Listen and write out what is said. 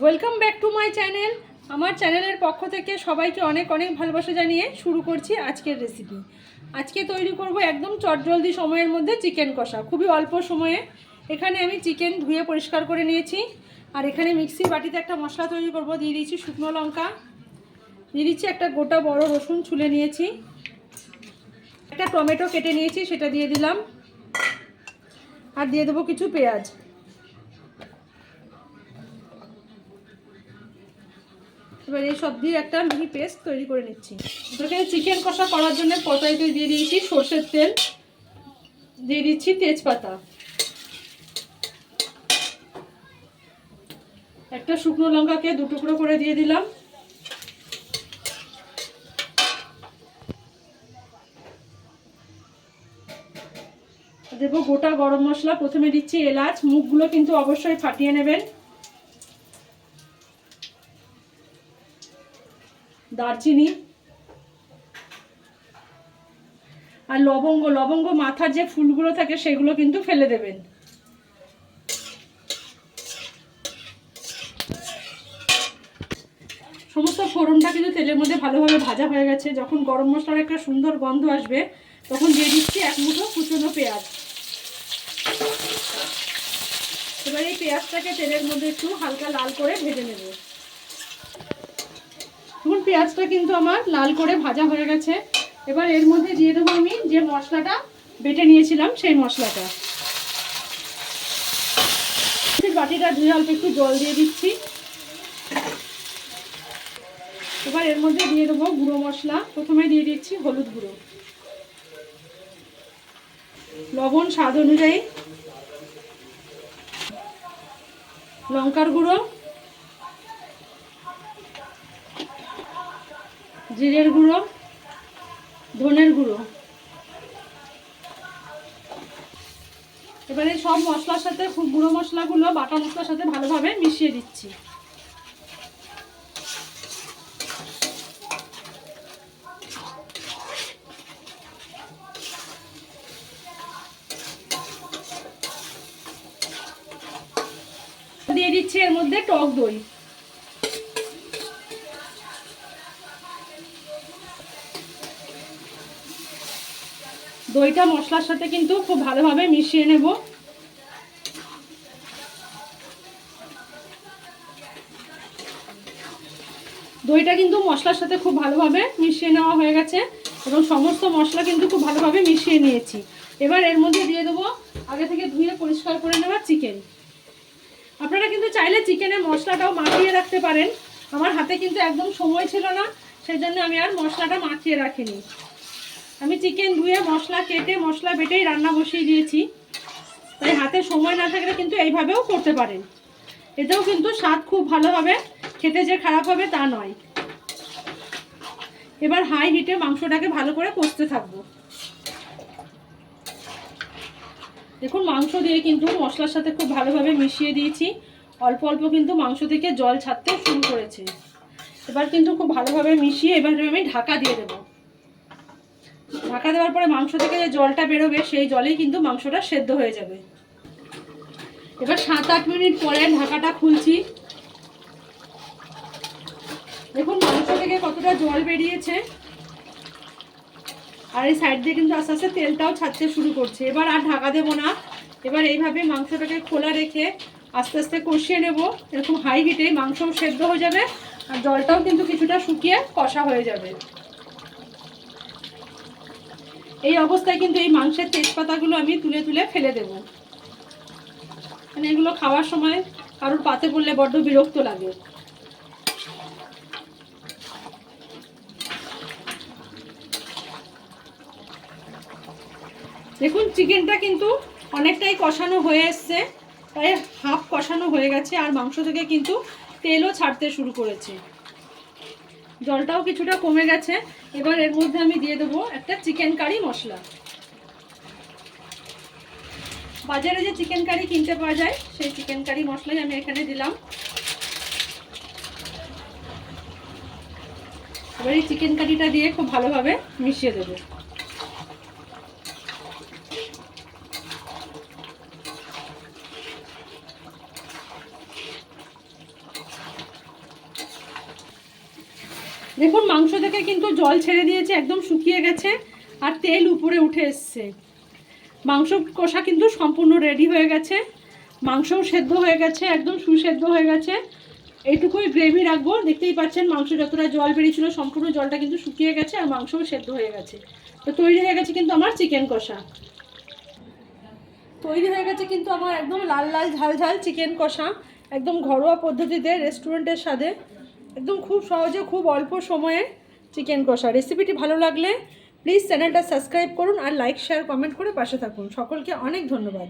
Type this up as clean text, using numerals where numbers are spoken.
Welcome back to my channel. আমার চ্যানেলের পক্ষ থেকে সবাইকে অনেক অনেক ভালোবাসা জানিয়ে শুরু করছি আজকের রেসিপি। আজকে তৈরি করব একদম চটজলদি সময়ের মধ্যে চিকেন কষা, খুবই অল্প সময়ে। এখানে আমি চিকেন ধুয়ে পরিষ্কার করে নিয়েছি, আর এখানে মিক্সির বাটিতে একটা মশলা তৈরি করব। দিয়ে দিয়েছি শুকনো লঙ্কা, দিয়ে দিচ্ছি একটা গোটা বড় রসুন ছুলে নিয়েছি, একটা টমেটো কেটে নিয়েছি সেটা দিয়ে দিলাম, আর দিয়ে দেবো কিছু পেঁয়াজ। এবার এই সব দিয়ে একটা মিহি পেস্ট তৈরি করে নিচ্ছি। এখানে চিকেন কষা করার জন্য কড়াইতে দিয়ে দিয়েছি সরষের তেল, দিয়ে দিচ্ছি তেজপাতা, একটা শুকনো লঙ্কাকে দু টুকরো করে দিয়ে দিলাম, দেবো গোটা গরম মশলা। প্রথমে দিচ্ছি এলাচ, মুখগুলো কিন্তু অবশ্যই ফাটিয়ে নেবেন। দারচিনি আর লবঙ্গ, লবঙ্গ মাথার যে ফুলগুলো থাকে সেগুলো কিন্তু ফেলে দেবেন। সমস্ত ফোড়নটা কিন্তু তেলের মধ্যে ভালোভাবে ভাজা হয়ে গেছে। যখন গরম মশলার একটা সুন্দর গন্ধ আসবে তখন দিয়ে দিচ্ছি এক মুঠো কুচনো পেঁয়াজ। এবার এই পেঁয়াজটাকে তেলের মধ্যে একটু হালকা লাল করে ভেজে নেব। এখন পেঁয়াজটা কিন্তু আমার লাল করে ভাজা হয়ে গেছে। এবার এর মধ্যে দিয়ে দেবো আমি যে মশলাটা বেটে নিয়েছিলাম সেই মশলাটা। বাটিটা ধুয়ে অল্প একটু জল দিয়ে দিচ্ছি। এবার এর মধ্যে দিয়ে দেবো গুঁড়ো মশলা। প্রথমে দিয়ে দিচ্ছি হলুদ গুঁড়ো, লবণ স্বাদ অনুযায়ী, লঙ্কার গুঁড়ো, জিরের গুঁড়ো, ধনের গুঁড়ো। এবারে সব মশলার সাথে গুঁড়ো মশলাগুলো বাটা মশলার সাথে ভালোভাবে মিশিয়ে দিচ্ছি। দিয়ে দিচ্ছি এর মধ্যে টক দই। দইটা মশলার সাথে কিন্তু খুব ভালোভাবে মিশিয়ে নেব। দইটা কিন্তু মশলার সাথে খুব ভালোভাবে মিশিয়ে নেওয়া হয়ে গেছে এবং সমস্ত মশলা কিন্তু খুব ভালোভাবে মিশিয়ে নিয়েছি। এবার এর মধ্যে দিয়ে দেবো আগে থেকে ধুয়ে পরিষ্কার করে নেওয়া চিকেন। আপনারা কিন্তু চাইলে চিকেনের মশলাটাও মাখিয়ে রাখতে পারেন। আমার হাতে কিন্তু একদম সময় ছিল না, সেই জন্য আমি আর মশলাটা মাখিয়ে রাখিনি। আমি চিকেন ধুয়ে মশলা কেটে মশলা বেটেই রান্না বসিয়ে দিয়েছি, তাই হাতে সময় না থাকলে কিন্তু এইভাবেও করতে পারেন। এতেও কিন্তু স্বাদ খুব ভালো হবে, খেতে যে খারাপ হবে তা নয়। এবার হাই হিটে মাংসটাকে ভালো করে কষতে থাকবো। দেখুন মাংস দিয়ে কিন্তু মশলার সাথে খুব ভালোভাবে মিশিয়ে দিয়েছি। অল্প অল্প কিন্তু মাংস থেকে জল ছাড়তে শুরু করেছে। এবার কিন্তু খুব ভালোভাবে মিশিয়ে এবার আমি ঢাকা দিয়ে দেবো। ঢাকা দেওয়ার পরে মাংস থেকে যে জলটা বেরোবে সেই জলেই কিন্তু মাংসটা সেদ্ধ হয়ে যাবে। এবার 7-8 মিনিট পরে ঢাকাটা খুলছি। দেখুন মাংস থেকে কতটা জল বেরিয়েছে, আর এই সাইড দিয়ে কিন্তু আস্তে আস্তে তেলটাও ছাড়তে শুরু করছে। এবার আর ঢাকা দেবো না, এবার এইভাবে মাংসটাকে খোলা রেখে আস্তে আস্তে কষিয়ে নেব। এরকম হাই হিটে মাংসও সেদ্ধ হয়ে যাবে আর জলটাও কিন্তু কিছুটা শুকিয়ে কষা হয়ে যাবে। এই অবস্থায় কিন্তু এই মাংসের তেজপাতাগুলো আমি তুলে তুলে ফেলে দেব, মানে এগুলো খাওয়ার সময় কারোর পাতে পড়লে বড্ড বিরক্ত লাগে। দেখুন চিকেনটা কিন্তু অনেকটাই কষানো হয়ে এসছে, প্রায় হাফ কষানো হয়ে গেছে, আর মাংস থেকে কিন্তু তেলও ছাড়তে শুরু করেছে, জলটাও কিছুটা কমে গেছে। এবার এর মধ্যে আমি দিয়ে দেবো একটা চিকেন কারি মশলা। বাজারে যে চিকেন কারি কিনতে পাওয়া যায় সেই চিকেন কারি মশলাই আমি এখানে দিলাম। এবার এই চিকেন কারিটা দিয়ে খুব ভালোভাবে মিশিয়ে দেবো। দেখুন মাংস থেকে কিন্তু জল ছেড়ে দিয়েছে, একদম শুকিয়ে গেছে আর তেল উপরে উঠে এসছে। মাংস কষা কিন্তু সম্পূর্ণ রেডি হয়ে গেছে, মাংসও সেদ্ধ হয়ে গেছে, একদম সুসেদ্ধ হয়ে গেছে। এইটুকুই গ্রেভি রাখবো। দেখতেই পাচ্ছেন মাংস যতটা জল বেরিয়েছিল সম্পূর্ণ জলটা কিন্তু শুকিয়ে গেছে আর মাংসও সেদ্ধ হয়ে গেছে। তো তৈরি হয়ে গেছে কিন্তু আমার চিকেন কষা। তৈরি হয়ে গেছে কিন্তু আমার একদম লাল লাল ঝাল ঝাল চিকেন কষা, একদম ঘরোয়া পদ্ধতিতে রেস্টুরেন্টের স্বাদে, একদম খুব সহজে খুব অল্প সময়ে চিকেন কষা। রেসিপিটি ভালো লাগলে প্লিজ চ্যানেলটা সাবস্ক্রাইব করুন আর লাইক শেয়ার কমেন্ট করে পাশে থাকুন। সকলকে অনেক ধন্যবাদ।